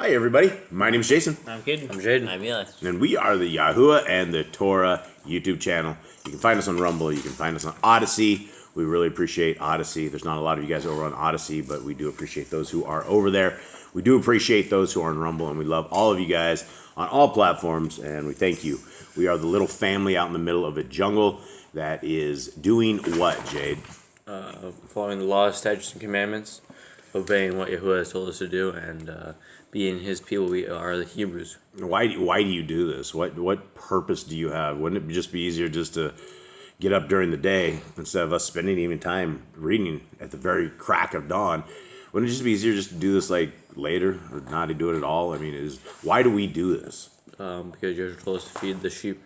Hi, everybody. My name is Jason. I'm Caden. I'm Jaden. I'm Eli. And we are the Yahuwah and the Torah YouTube channel. You can find us on Rumble. You can find us on Odyssey. We really appreciate Odyssey. There's not a lot of you guys over on Odyssey, but we do appreciate those who are over there. We do appreciate those who are on Rumble, and we love all of you guys on all platforms, and we thank you. We are the little family out in the middle of a jungle that is doing what, Jade? Following the laws, statutes, and commandments, obeying what Yahuwah has told us to do, and being His people. We are the Hebrews. Why do you do this? What purpose do you have? Wouldn't it just be easier just to get up during the day instead of us spending even time reading at the very crack of dawn? Wouldn't it just be easier just to do this like later or not to do it at all? I mean, why do we do this? Because Yahuwah told us to feed the sheep.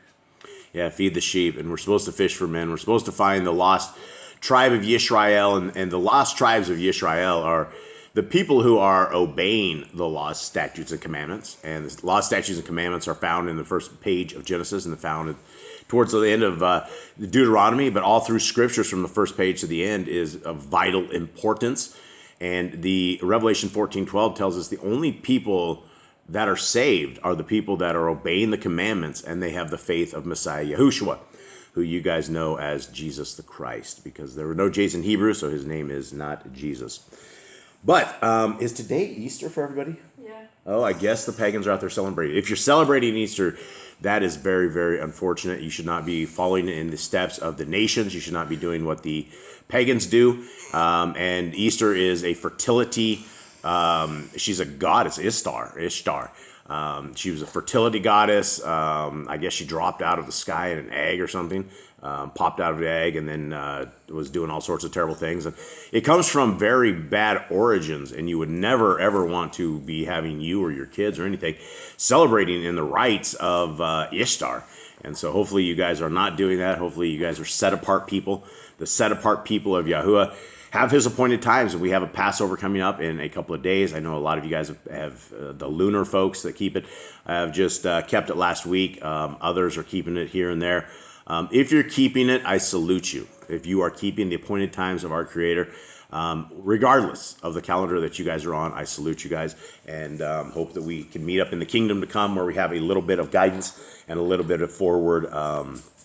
Yeah, feed the sheep, and we're supposed to fish for men. We're supposed to find the lost tribe of Yisrael, and the lost tribes of Yisrael are the people who are obeying the laws, statutes, and commandments. And the laws, statutes, and commandments are found in the first page of Genesis and found towards the end of Deuteronomy, but all through scriptures from the first page to the end is of vital importance. And the Revelation 14:12 tells us the only people that are saved are the people that are obeying the commandments, and they have the faith of Messiah Yahushua, who you guys know as Jesus the Christ, because there were no J's in Hebrew, so his name is not Jesus. But is today Easter for everybody? Yeah. Oh, I guess the pagans are out there celebrating. If you're celebrating Easter, that is very, very unfortunate. You should not be following in the steps of the nations. You should not be doing what the pagans do. And Easter is a fertility. She's a goddess, Ishtar. She was a fertility goddess. I guess she dropped out of the sky in an egg or something, popped out of the egg, and then was doing all sorts of terrible things. And it comes from very bad origins, and you would never, ever want to be having you or your kids or anything celebrating in the rites of Ishtar. And so hopefully you guys are not doing that. Hopefully you guys are set-apart people, the set-apart people of Yahuwah. Have his appointed times, and we have a Passover coming up in a couple of days. I know a lot of you guys have the lunar folks that keep it. I've just kept it last week. Others are keeping it here and there. If you're keeping it, I salute you. If you are keeping the appointed times of our Creator, regardless of the calendar that you guys are on, I salute you guys, and hope that we can meet up in the kingdom to come, where we have a little bit of guidance and a little bit of forward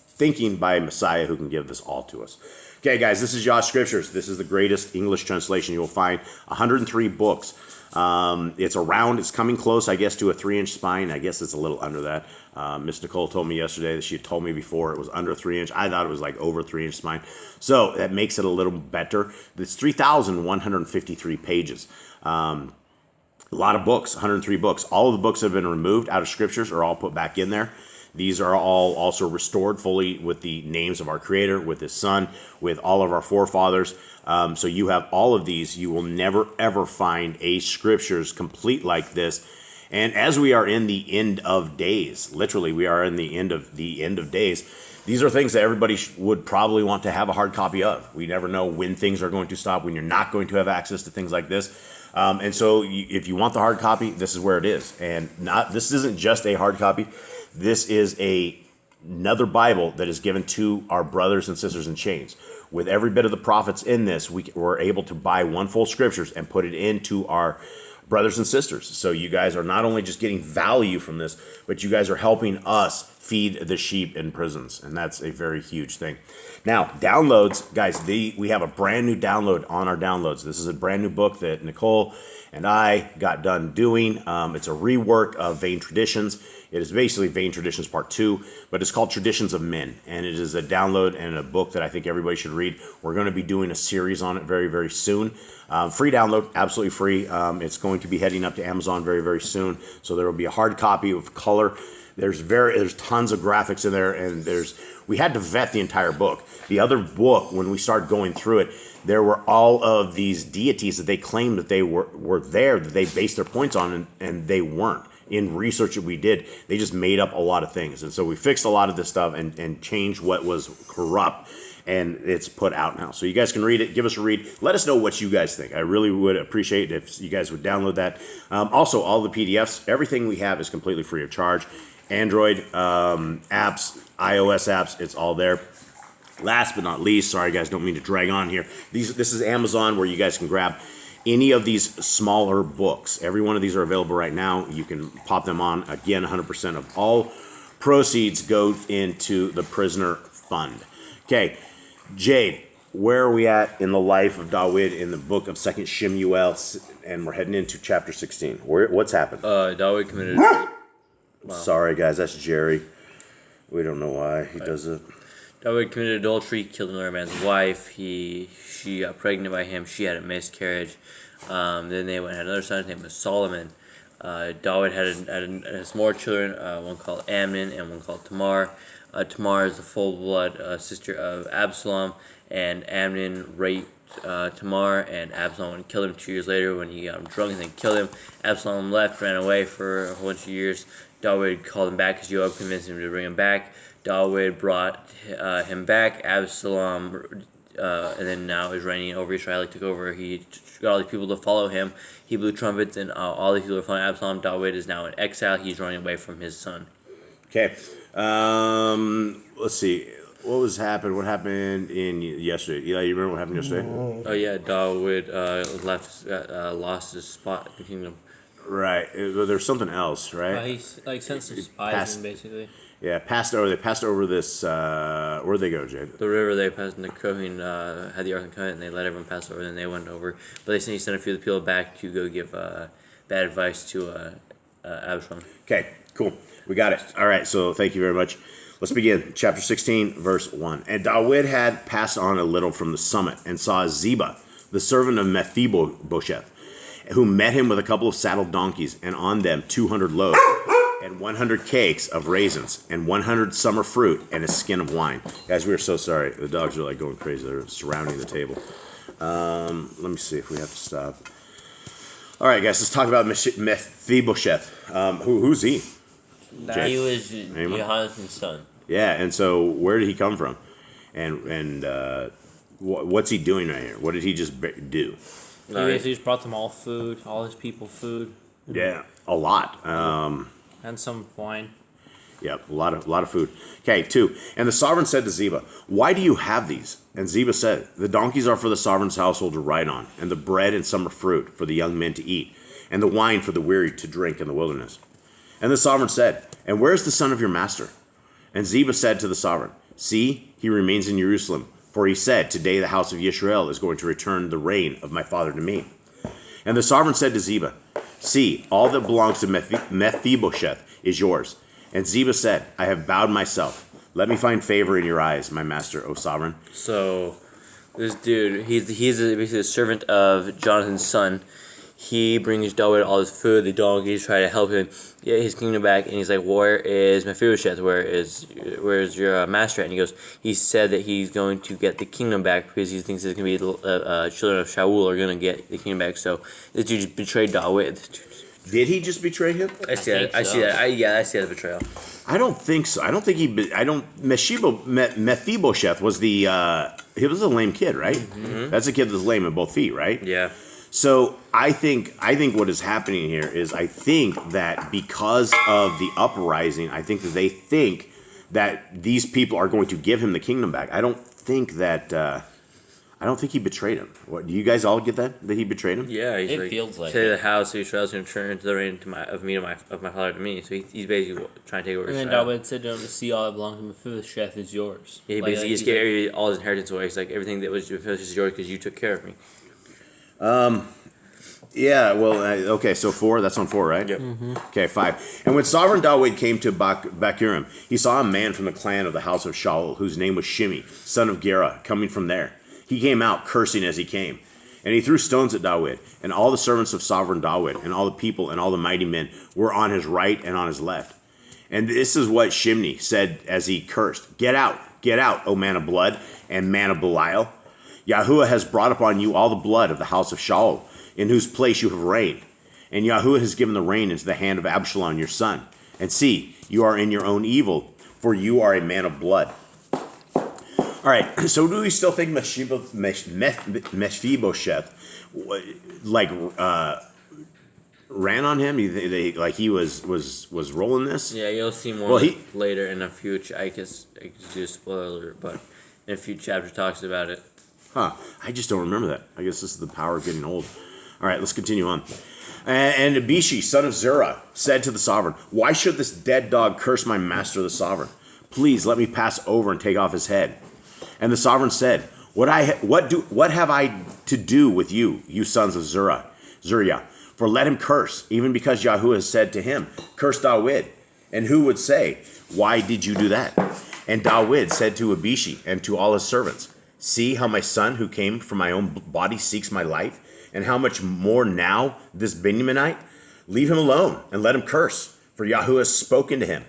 thinking by Messiah, who can give this all to us. Okay, guys, this is Yah Scriptures. This is the greatest English translation you'll find. 103 books. It's coming close, I guess, to a 3-inch spine. I guess it's a little under that. Miss Nicole told me yesterday that she had told me before it was under 3-inch. I thought it was like over 3-inch spine. So that makes it a little better. It's 3,153 pages. A lot of books, 103 books. All of the books that have been removed out of Scriptures are all put back in there. These are all also restored fully with the names of our Creator, with His Son, with all of our forefathers. So you have all of these. You will never, ever find a Scriptures complete like this. And as we are in the end of days, literally, we are in the end of days. These are things that everybody would probably want to have a hard copy of. We never know when things are going to stop, when you're not going to have access to things like this. And so if you want the hard copy, this is where it is. And this isn't just a hard copy. This is another Bible that is given to our brothers and sisters in chains. With every bit of the prophets in this, we're able to buy one full Scriptures and put it into our brothers and sisters. So you guys are not only just getting value from this, but you guys are helping us feed the sheep in prisons, and that's a very huge thing. Now, downloads, guys, we have a brand new download on our downloads. This is a brand new book that Nicole and I got done doing. It's a rework of Vain Traditions. It is basically Vain Traditions Part 2, but it's called Traditions of Men, and it is a download and a book that I think everybody should read. We're going to be doing a series on it very, very soon. Free download, absolutely free. It's going to be heading up to Amazon very, very soon, so there will be a hard copy of color. There's tons of graphics in there, and we had to vet the entire book. The other book, when we started going through it, there were all of these deities that they claimed that they were there, that they based their points on, and they weren't. In research that we did, they just made up a lot of things. And so we fixed a lot of this stuff and changed what was corrupt, and it's put out now. So you guys can read it, give us a read. Let us know what you guys think. I really would appreciate it if you guys would download that. Also, all the PDFs, everything we have is completely free of charge. Android apps, iOS apps, it's all there. Last but not least, sorry guys, don't mean to drag on here. This is Amazon, where you guys can grab any of these smaller books. Every one of these are available right now. You can pop them on. Again, 100% of all proceeds go into the prisoner fund. Okay, Jade, where are we at in the life of David in the book of 2nd Shemu'el, and we're heading into chapter 16. What's happened? David committed. Sorry, guys, that's Jerry. We don't know why he does it. David committed adultery, killed another man's wife. She got pregnant by him. She had a miscarriage. Then they went and had another son. His name was Solomon. David had some more children. One called Amnon and one called Tamar. Tamar is the full blood sister of Absalom, and Amnon raped Tamar, and Absalom killed him 2 years later when he got drunk and then killed him. Absalom left, ran away for a whole bunch of years. David called him back because Joab convinced him to bring him back. David brought him back. Absalom, and then now is reigning over Israel. He took over. He got all these people to follow him. He blew trumpets, and all these people are following Absalom. David is now in exile. He's running away from his son. Okay. Let's see. What happened in yesterday? Eli, you remember what happened yesterday? Oh yeah, David lost his spot in the kingdom. Right. There's something else, right? He sent some spies in, basically. Yeah, They passed over this. Where'd they go, Jade? The river they passed, and the Kohen had the Ark of the Covenant, and they let everyone pass over, and then they went over. But he sent a few of the people back to go give bad advice to Absalom. Okay, cool. We got it. All right, so thank you very much. Let's begin. Chapter 16, verse 1. And David had passed on a little from the summit and saw Ziba, the servant of Mephibosheth, who met him with a couple of saddled donkeys, and on them 200 loaves, and 100 cakes of raisins, and 100 summer fruit, and a skin of wine. Guys, we are so sorry. The dogs are like going crazy. They're surrounding the table. Let me see if we have to stop. All right, guys, let's talk about Mephibosheth. Who's he? He was Jonathan's son. Yeah, and so where did he come from? And what's he doing right here? What did he just do? He basically just brought them all food, all his people food. Yeah, a lot. And some wine. Yep, a lot of food. Okay, 2. And the sovereign said to Ziba, "Why do you have these?" And Ziba said, "The donkeys are for the sovereign's household to ride on, and the bread and summer fruit for the young men to eat, and the wine for the weary to drink in the wilderness." And the sovereign said, "And where is the son of your master?" And Ziba said to the sovereign, "See, he remains in Jerusalem, for he said, 'Today the house of Yisrael is going to return the reign of my father to me.' And the sovereign said to Ziba, 'See, all that belongs to Mephibosheth is yours.' And Ziba said, 'I have bowed myself. Let me find favor in your eyes, my master, O sovereign.'" So, this dude, he's basically a servant of Jonathan's son. He brings David all his food. The donkeys try to help him get his kingdom back, and he's like, "Where is Mephibosheth? Where's your master?" And he said that he's going to get the kingdom back because he thinks it's going to be children of Shaul are going to get the kingdom back. So this dude just betrayed David. Did he just betray him? I see that. I see that. I see that betrayal. I don't think so. I don't think Mephibosheth was he was a lame kid, right? Mm-hmm. That's a kid that's lame in both feet, right? Yeah. So I think what is happening here is I think that because of the uprising, I think that they think that these people are going to give him the kingdom back. I don't think he betrayed him. What, do you guys all get that he betrayed him? Yeah, he's it feels like say the house of Israel is going to turn to the reign of my father to me. So he's basically trying to take over. And then David said to him, "To see all that belongs to Mephibosheth is yours." Yeah, he basically just gave all his inheritance away. He's like, everything that was Mephibosheth is yours because you took care of me. Yeah, well, okay, so 4, that's on 4, right? Yep. Mm-hmm. Okay, 5. And when sovereign David came to Bahurim, he saw a man from the clan of the house of Shaul, whose name was Shimei, son of Gera, coming from there. He came out, cursing as he came. And he threw stones at David, and all the servants of sovereign David, and all the people, and all the mighty men were on his right and on his left. And this is what Shimei said as he cursed, get out, O man of blood, and man of Belial. Yahuwah has brought upon you all the blood of the house of Shaul, in whose place you have reigned. And Yahuwah has given the reign into the hand of Absalom your son. And see, you are in your own evil, for you are a man of blood. All right, so do we still think Mephibosheth ran on him? He was rolling this? Yeah, you'll see more later in a future. I guess do a spoiler alert, but in a few chapters talks about it. Huh, I just don't remember that. I guess this is the power of getting old. All right, let's continue on. And Abishi, son of Zerah, said to the sovereign, "Why should this dead dog curse my master the sovereign? Please let me pass over and take off his head." And the sovereign said, What have I to do with you, you sons of Zuriah? For let him curse, even because Yahuwah has said to him, Curse David. And who would say, Why did you do that? And David said to Abishi and to all his servants, See how my son who came from my own body seeks my life, and how much more now this Benjaminite? Leave him alone and let him curse, for Yahuwah has spoken to him.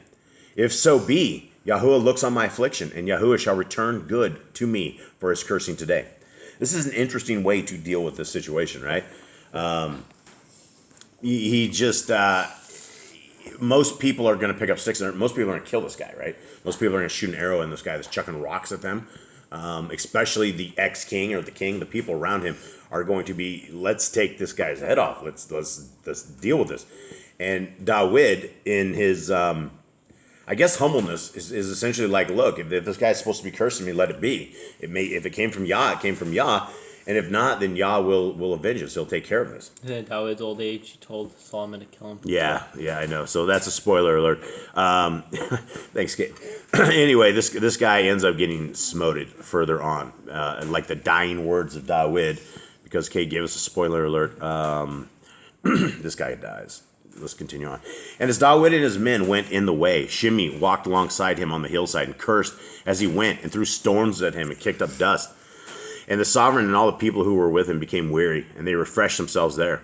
If so be, Yahuwah looks on my affliction, and Yahuwah shall return good to me for his cursing today. This is an interesting way to deal with this situation, right? He just, most people are going to pick up sticks, and most people are going to kill this guy, right? Most people are going to shoot an arrow in this guy that's chucking rocks at them. Especially the ex-king or the king, the people around him are going to be, let's take this guy's head off. Let's deal with this. And David, in his, I guess humbleness, is essentially like, look, if this guy's supposed to be cursing me, let it be. If it came from Yah, it came from Yah. And if not, then Yah will avenge us. He'll take care of this. And in David's old age, he told Solomon to kill him. Yeah, I know. So that's a spoiler alert. Thanks, Kate. Anyway, this guy ends up getting smoted further on, like the dying words of David, because Kate gave us a spoiler alert. This guy dies. Let's continue on. And as David and his men went in the way, Shimei walked alongside him on the hillside and cursed as he went, and threw stones at him and kicked up dust. And the sovereign and all the people who were with him became weary, and they refreshed themselves there.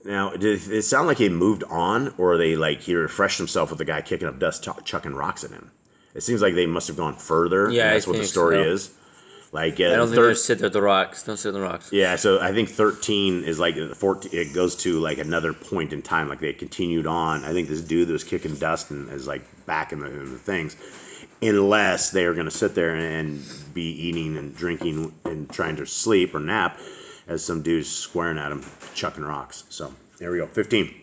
Now, did it sound like he moved on, or are they like he refreshed himself with the guy kicking up dust, chucking rocks at him? It seems like they must have gone further. Yeah, and that's what the story so. is. Like, I don't think they sit there with the rocks. Don't sit on the rocks. Yeah, so I think 13 is like 14. It goes to like another point in time. Like they continued on. I think this dude that was kicking dust and is like back in the things. Unless they are going to sit there and be eating and drinking and trying to sleep or nap as some dude's squaring at him, chucking rocks. So there we go. 15.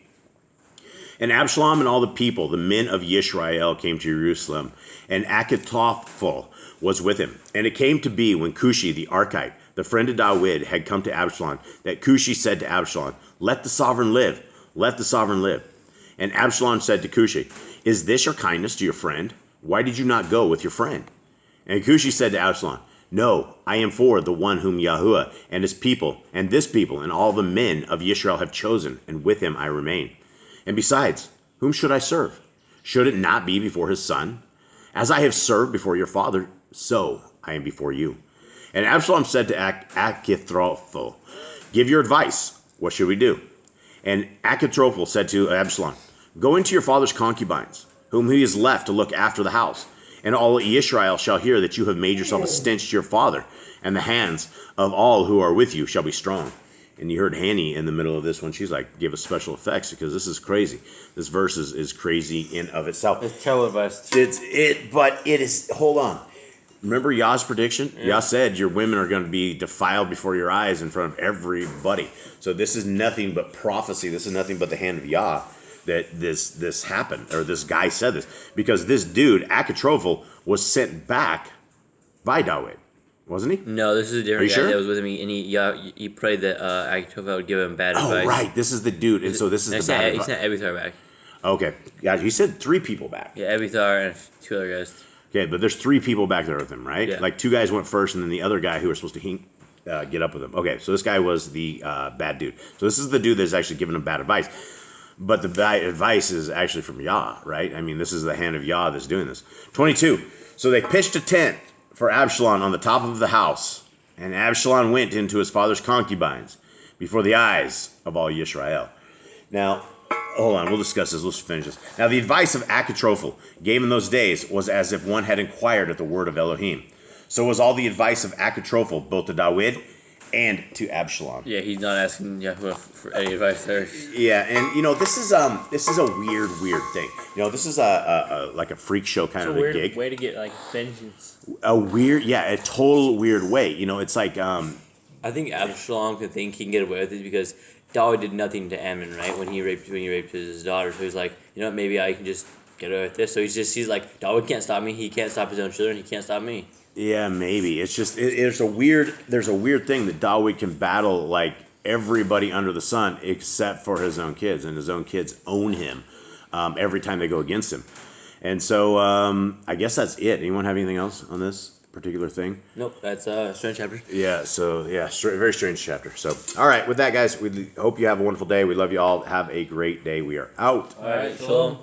And Absalom and all the people, the men of Yisrael, came to Jerusalem, and Achitophel was with him. And it came to be when Cushi the Archite, the friend of David, had come to Absalom, that Cushi said to Absalom, Let the sovereign live, let the sovereign live. And Absalom said to Cushi, Is this your kindness to your friend? Why did you not go with your friend? And Cushi said to Absalom, No, I am for the one whom Yahuwah and his people, and this people, and all the men of Israel have chosen, and with him I remain. And besides, whom should I serve? Should it not be before his son? As I have served before your father, so I am before you. And Absalom said to Achitophel, Give your advice. What should we do? And Achitophel said to Absalom, Go into your father's concubines, whom he has left to look after the house. And all Israel shall hear that you have made yourself a stench to your father, and the hands of all who are with you shall be strong. And you heard Hanny in the middle of this one. She's like, give us special effects, because this is crazy. This verse is crazy in of itself. It's televised. But it is, hold on. Remember Yah's prediction? Yeah. Yah said your women are going to be defiled before your eyes in front of everybody. So this is nothing but prophecy. This is nothing but the hand of Yah that this happened, or this guy said this, because this dude Achitophel was sent back by David, wasn't he? No, this is a different guy sure? that was with him, and he prayed that Achitophel would give him bad advice. Oh, right, this is the dude, and so this is the bad advice. He sent Abiathar back. Okay, yeah, he sent 3 people back. Yeah, Abiathar and 2 other guys. Okay, but there's 3 people back there with him, right? Yeah. Like 2 guys went first, and then the other guy who was supposed to get up with him. Okay, so this guy was the bad dude. So this is the dude that's actually giving him bad advice. But the bad advice is actually from Yah, right? I mean, this is the hand of Yah that's doing this. 22. So they pitched a tent for Absalom on the top of the house, and Absalom went into his father's concubines before the eyes of all Yisrael. Now, hold on, we'll discuss this. Let's finish this. Now, the advice of Achitophel gave in those days was as if one had inquired at the word of Elohim. So was all the advice of Achitophel, both to David and to Absalom. Yeah, he's not asking Yahuwah for any advice there. Yeah, and this is a weird thing. This is a like a freak show kind of a gig. Way to get like vengeance. A total weird way. It's like I think Absalom could think he can get away with it because David did nothing to Ammon, right? When he raped his daughter, so he's like, maybe I can just get away with this. So he's like, David can't stop me. He can't stop his own children. He can't stop me. Yeah, maybe. It's just there's a weird thing that David can battle like everybody under the sun except for his own kids, and his own kids own him every time they go against him. And so I guess that's it. Anyone have anything else on this particular thing? Nope, that's a strange chapter. Yeah, so yeah, very strange chapter. So, all right, with that, guys, we hope you have a wonderful day. We love you all. Have a great day. We are out. All right, shalom.